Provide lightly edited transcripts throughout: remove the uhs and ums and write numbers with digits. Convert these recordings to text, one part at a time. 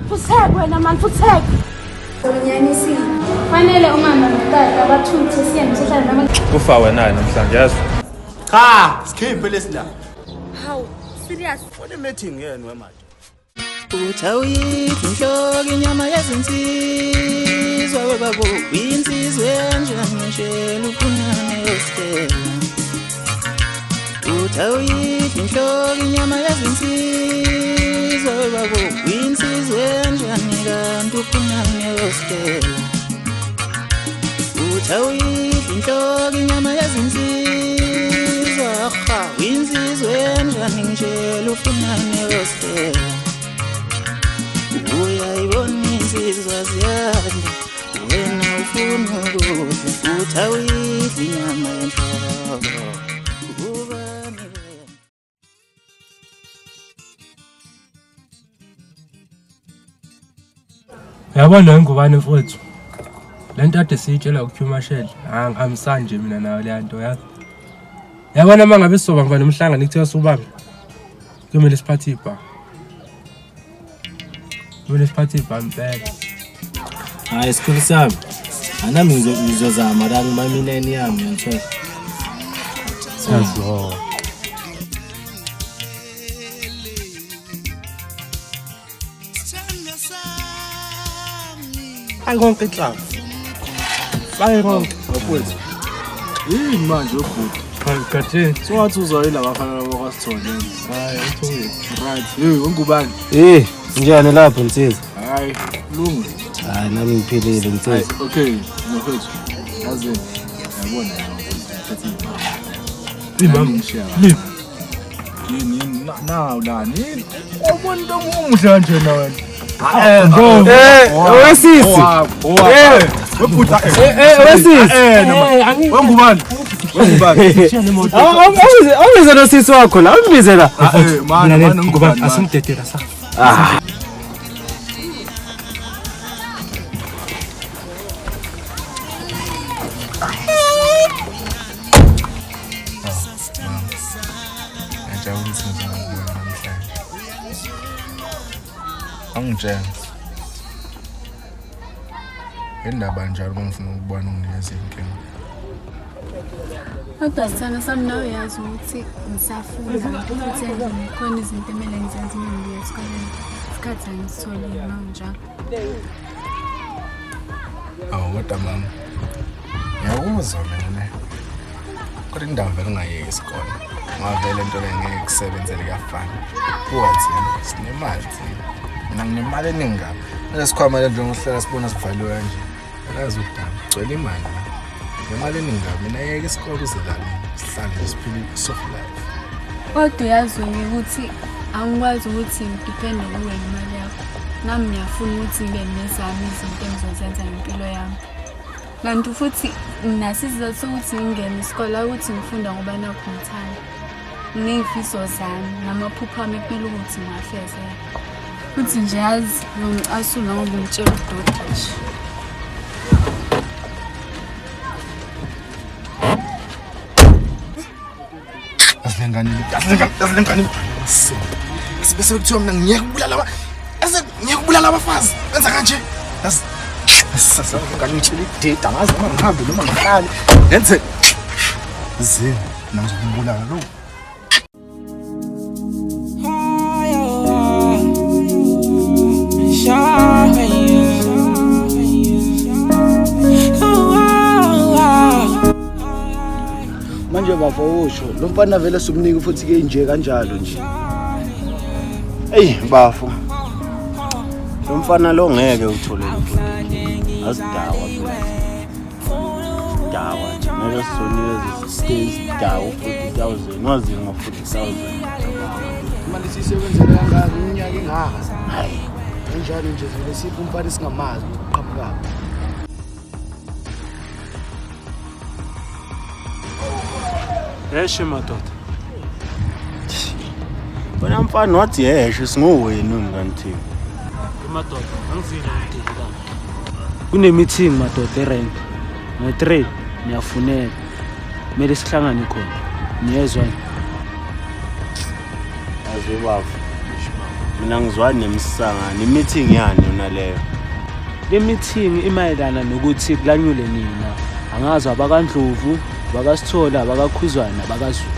Futheke wena man, futheke. Unyanisile. Fanele umama notata bathuthe siye sihlala nama. Kufa wena namhlanje yazi. Cha, sikhiphe lesila. How? Serious? What meeting yenu manje? Uthawuyithi inhloko inyama yezinsizwa webabo insizwe njengeshela ufunane yositela. Uthawuyithi inhloko inyama yezinsizwa webabo insizwe njengekanti ufunane yositela. Uthawuyithi inhloko inyama yezinsizwa insizwe njengekanti ufunane yositela. Uyayibona insizwa ziyanda wena ufuna ukudla uthawuyidla inyama yenhloko ubani wena. Yabona ngubani mfowethu lento ade siyitshela uChumashele angihambisani mina nayo le nto yazi. Yabona mangabe sizoba ngivana nomhlangano ikuthiwa subambe kumele siphathe ibha. Kumele siphathe ibha impela. Hayi sikhulu sami. Anami ngizozama la ngimamine yami ngithola. Sazo. Ayonke inhlamba. Bayonke Bafowethu. Yini manje obhuti? kathini. Singathi uzoyila bafana bakasithole. Hayi uthoye. Right. Hey, ungubani? Njani lapho nsizwa? Hayi, lungu. Hayi nami ngiphilile nsizwa. Okay, mfowethu. Yazi yabona Imam Lip. Yini naw lani? Ubona umuhle kanje na wena. Wesisi. Webhuta. Wesisi. Wengubani? Awubize nosisi wakho la, awubize la. Man ngubani? asimdedela sa. Angitshela. Indaba njalo ngifuna ukubona unginikeza inkinga. Kodwa sithanda sami nawe yazi ukuthi ngisafunda futhi khona izinto emele ngizenze uma ngiya esikoleni. Isikhathi angisitholi manje. Kodwa mama. Ngiyakuzwa mina. Kodwa indawo vele ngayeki isikole. Ngavele into le ngeke kusebenzele kuyafana. Kuwathi sinemali thina. Mina nginemali eningi kabi. Lesikhwama le njengo hlala sibona sivaliwe kanje. Akazi udaba. Gcwele imali. Ngemali eningi kabi. Mina yeke isikole uzedlala. Sihlale siphile soft life. Kodwa uyazi ukuthi angikwazi ukuthi ngidepende kuwe imali yakho. Nami ngiyafuna ukuthi ngibe nezami izinto engizozenza ngempilo yami. Kanti futhi nginasizathu sokuthi ngingene isikole ukuthi ngifunda ngoba nakho ngithanda. Nginezifiso zami namaphupho ami kumele ukuthi ngiyafeze. Futhi nje yazi ngiasula ngoba ngitshela uDoda nje. Asilengani. Sibese kuthiwa mina ngiyekubulala abafazi. Benza kanje. Sasangani ngitshela idate angazi noma ngihambe noma ngihlale. Yenze zini nangizokubulala lo. Manje bafowusho lo mfana vele sumnika futhi ke nje kanjalo nje. Bafo. Lo mfana lo ngeke uthole futhi. Asidawa phela. Dawa. Ngeke sizonikeza space dawa 40,000. Wazi ngo 40,000. Imali sisebenzele kangaka iminyaka engaka. Hayi. Kanjalo nje vele sipho umfana singamazi uqhamuka. Eshe madoda. Bona mfana wathi yeshe singuwenu nganthi. Madoda angizile ngidela. Kune meeting madoda erent. No3 niyafuneka. Kumele sihlangane khona. Niyezwa. Azibafu. Mina ngizwani nemsangano i-meeting yani yona leyo. Le meeting imayelana nokuthi kulanyule nina. Angazi abakaNdlovu, abakaSithola, abakaKhuzwana, abakaZulu.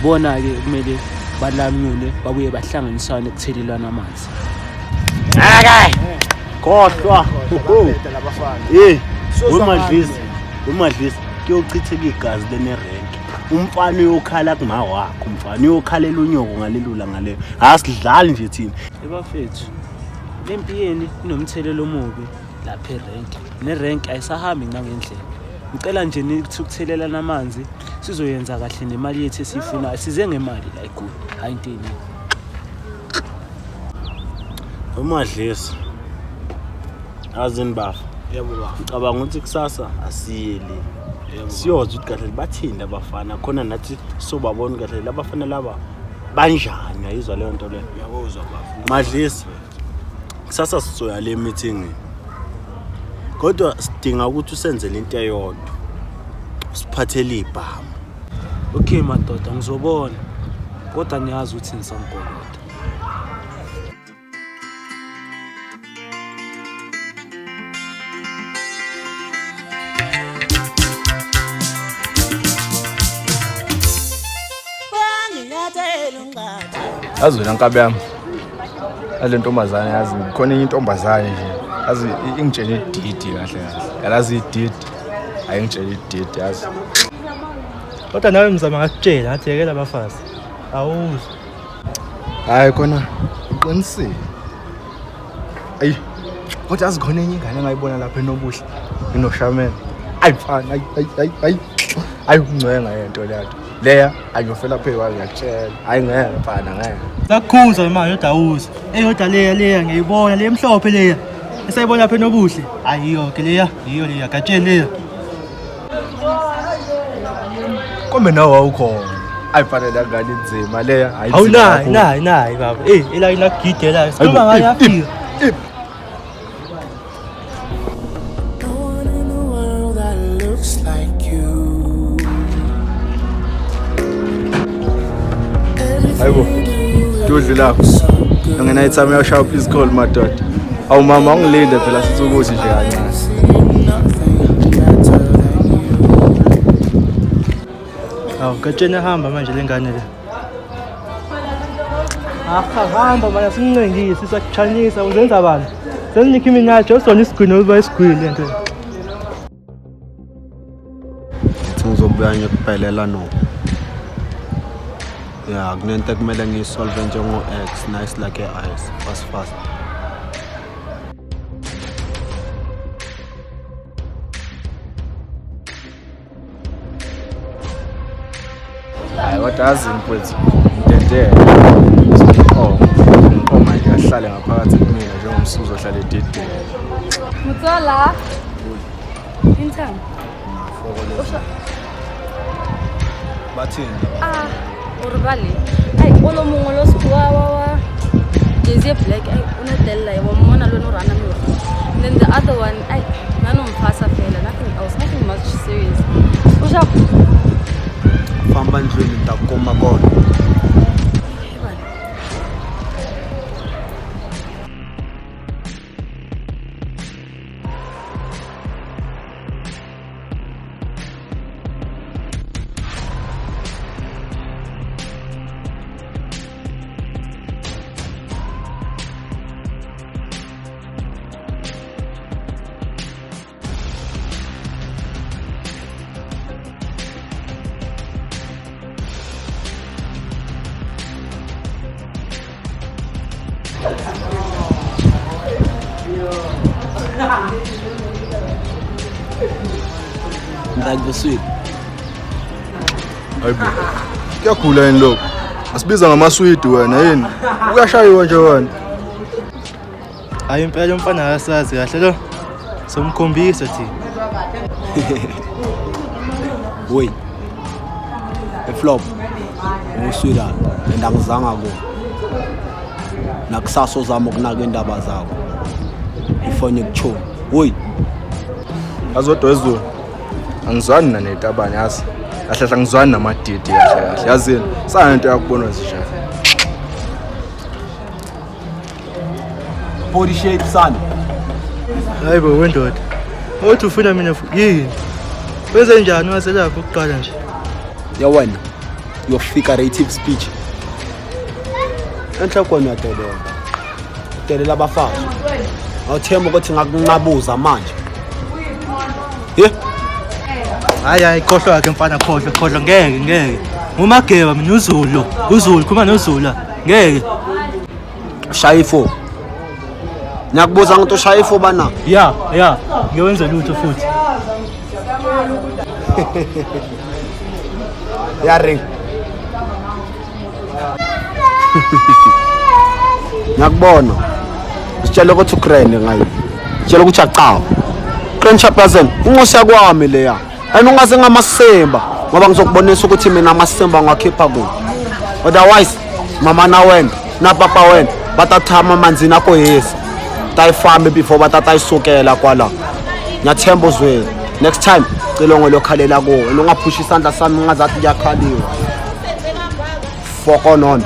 Bona ke kumele balamnyule babuye bahlanganisane ukuthelelana amanzi. Khohlwa. Umadlisi kuyochitheka igazi lenerenki. Umfana uyokhala kuma wakho, umfana uyokhalela unyoko ngalelula ngaleyo. Asidlali nje thina. Ebafethu. Lempiyeni inomthelelo omubi lapha erenki. Nerenki ayisahambi ngangendlela. Ngicela nje nithi ukuthelelana amanzi sizoyenza kahle nemali yethu esifuna size ngemali la eGoli. Hayi into eningi. Umadlisi. Azini bafa. Yebo baba. Ngicabanga ukuthi kusasa asiyeli. Siyozwa ukuthi kahle bathinda abafana khona nathi sobabona kahle labafana laba banjani ayizwa leyo nto leyo. Uyabuzwa baba. Madlisi. Kusasa sizoya le meeting. Kodwa sidinga ukuthi usenzele into eyodwa. Siphathele ibhamu. Okay madoda ngizobona. Kodwa niyazi ukuthi nisamkolota. Azwela nkabi yami. Ale ntombazane yazi khona intombazane nje. Yazi ingitshela ididi kahle kahle. Yalazi ididi. Ayingitshela ididi yazi. Kodwa nawe mzama ngakutshela ngathi yekela abafazi. Awuzwa. Hayi khona uqinisile. Ayi. Kodwa yazi khona enye ingane engayibona lapha eNobuhle. Inoshamela. Ayifana ayi. Ayi ungcwenga yento leyo. Leya ayofela phe kwayo ngiyakutshela. Hayi ngeke mfana ngeke. Sakukhuza manje yodwa awuzwa. Eyodwa leya ngiyibona le emhlophe leya. Esayibona lapha eNobuhle. Ayiyo ke leya, yiyo leya gatsheni leya. Kombe nawe awukhona. Ayifanele ngani inzima leya. Awunayi baba. Ela inagidela. Sikhuluma ngayo yafika. Hayibo. Dudle lapho. Ngena ithame uyashaya please call madoda. Awu mama ungilinde phela sithi ukuthi nje kancane. Awu gatsheni hamba manje lengane le. Hamba mana simncengise sisakuchanisa uzenza bani? Seninika iminajo usona isigwini uba isigwini lento. Ngithi ngizobuyanya kuphelela no. Ya kunento kumele ngiyisolve njengo X nice like ice fast. Hayi kodwa azini mfethu. Ndendele. Manje ahlale ngaphakathi kumina njengomsuzo ohlala edidi. Mutsola. Intang. Bathini? Urvali. Ay, olo mongwe lo skwa wa. Jezi black ay unadella yabona lo norana mi. Then the other one ay nanomfasa phela nothing much serious. Usha Famba ndlwini ntakoma kona. Like the sweet. Hayibo. Kuyagula yini lokho? Asibiza ngamaswidi wena yini? Uyashayiwa nje wena. Hayi impela umfana akasazi kahle lo. Somkhombisa thina. Boy. Eflop. Uswila endangizanga ko. Nakusasa uzama ukunaka indaba zakho. Ifone kucho. Hoy. Azodwa ezulu. Angizwani nanetabane yazi. Kahle angizwani namadidi kahle. Yazini. Sana into yakubona zisha. body shape son. Hayi bo wendoda. Uthi ufuna mina yini? Wenze njani waselapho ukuqala nje? Ya wena. Your figurative speech. Enhlokweni yadelela. Delela abafazi. Awuthemba ukuthi ngakunqabuza manje. Hayi khohlwa ke mfana khohlwa ngeke. Ngumageba mina uZulu khuma noZulu ngeke. Shayifo. Ngiyakubuza ukuthi ushayifo bana. Ya, ngiyenza lutho futhi. Ya ring. Ngiyakubona. Sitshela ukuthi ukrene ngayo. Sitshela ukuthi acawa. Krene Chaplazen, unxusa kwami leya. Ayinongaze ngamasemba ngoba ngizokubonisa ukuthi mina amasemba ngiwakhipha kuwe. Otherwise, mama na wena, na papa wena, batathama manzini akho yesi. Tayifambe before batatayisukela kwala. Ngiyathemba uzwele. Next time, cilongo lokhalela kuwe. Ungaphusha isandla sami ngazathi kuyakhaliwa. Fuck on.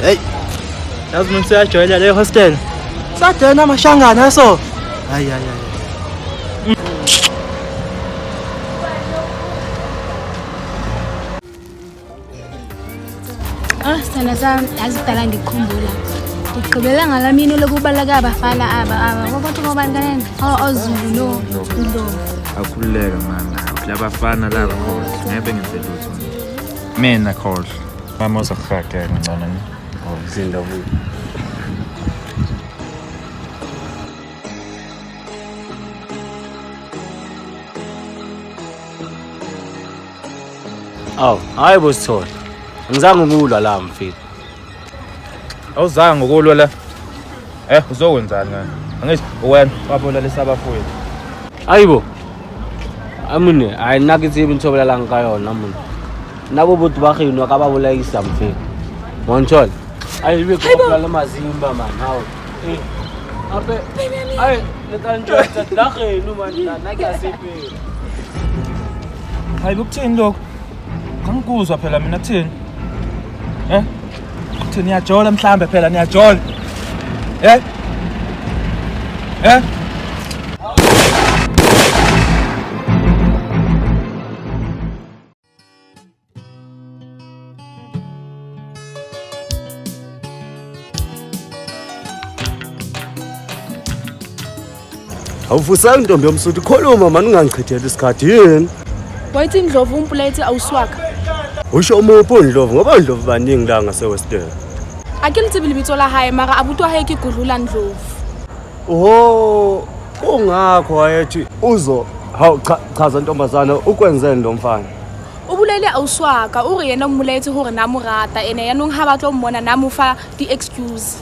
Hey. Yazi mina siyajoyela le hostel. Sadena amashangana so. Hayi. Sana sami yazidala ngikukhumbula. Ngigqibela ngalamini lokubaleka abafana aba. Kodwa ngoba ngane oZulu no. Akhululeka mama. Labafana laba khohle. Ngeke ngenze lutho. Mina khohle. Mama uzakufaka ngcono ni. Zinda bu. Hayi bosithola. Ngizange ukulwa la mfethu. Awuzange ukulwa la. Uzokwenzani ngani? Angithi wena wabola lesabafowethu. Hayibo. Amune ayinakithi ibinthobola la ngikayona manje. Nabo bothi bagino akababolayisa mfethu. Montshol. Ayibe khopla lamazimba man hawo. Abe ay letanjwa tadagenu man nakasiphi. Hayi ukuthini lokho? Ngangikuzwa phela mina kuthini? Kuthini niyajola mhlambe phela niyajola? Awufusanga intombi yomsuthu khuluma manje ungangichithela isikhathi yini? Wayithi Ndlovu umpuleti awuswaka. Usho umuphi uNdlovu ngoba uNdlovu baningi la ngaseWestern. Akelithi libitso la hayi mara abutwa hayi kigudlula Ndlovu. Oh, kungakho wayethi uzo hawu chaza ntombazana ukwenzeni lo mfana. Ubulele awuswaka uri yena umpuleti hore namurata ene yanong ha batlo mmona namufa di excuse.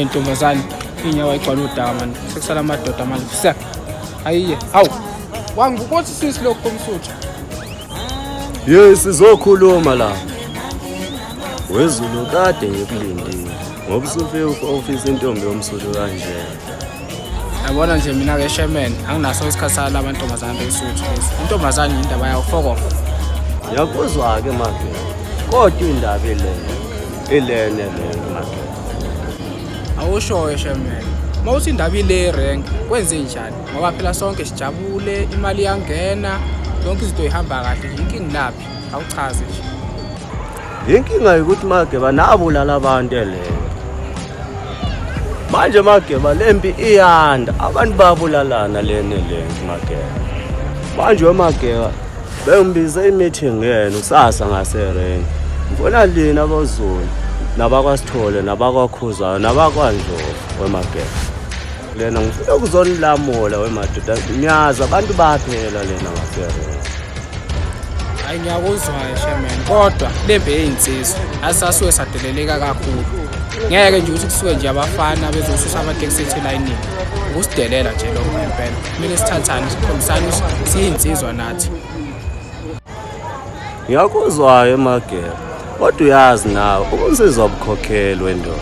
Ntombazane inyawo igcwala udaka manje sekusala amadoda manje sisa ayiye awu wangukuthi sisilokho umsuthu Yes sizokhuluma la weZulu kade ngikulindile ngoba usufike office intombi yomsuthu kanje yabona nje mina ke chairman anginaso isikhathi sala amantombazane besuthu intombazane indaba yawo foko yakuzwa ke manje kodwa indaba elene manje awusho chairman mawuthi indaba ile rank kwenze njani ngoba phela sonke sijabule imali yangena yonke izinto ihamba kahle inkingi laphi awuchaze nje inkinga ukuthi Mageba nabulala abantu leyo manje Mageba lempi iyanda abantu babulalana lene Mageba manje Mageba bengimbize imeeting yena usasa ngaserenki ngibona lina abazulu nabakwasithole nabakwakhuzana nabakwaNdlovu Mageba lena ngifuna ukuzonilamola wemadoda nyaza abantu baphela lena ngaserenki hayi ngiyakuzwa chairman kodwa lembe eyinsizwe asasuke sadeleleka kakhulu ngeke nje ukuthi kusuke nje abafana bezosusa amateksi ethu line ukusidelela nje lokho ngempela kumele sithathane sikhombisane siyinsizwa nathi ngiyakuzwayo Mageba kodwa uyazi nawe unsizwa ubukhokhelo wendoda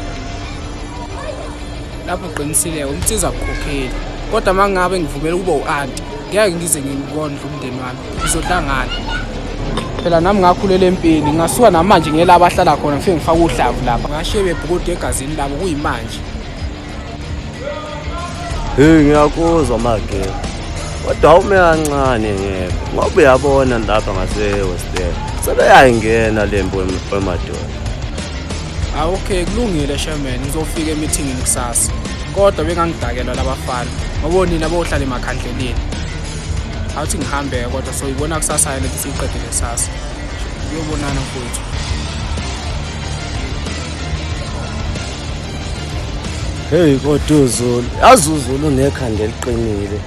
lapho uqinisile umsiza ukukhokhela kodwa mangabe ngivumela ukuba uanti ngeke ngize ngikondle umndeni wami ngizohlangana phela nami ngakhulela empini ngasuka namanje ngiyela abahlala khona ngifike ngifaka uhlavu lapha ngashiye bebhukude egazini labo kuyimanje. Ngiyakuzwa mageba kodwa ume kancane ngeke ngoba uyabona lapha ngase-hostel sebeyayingena le mbo emadoda. Okay kulungile shaman ngizofika emeetingini kusasa kodwa bengangidakela labafana ngoba nina bohlala emakhandleleni awuthi ngihambe kodwa soyibona kusasa yena siqedile kusasa uyobonana mfowethu. Kodwa uZulu yazi uZulu unekhanda eliqinile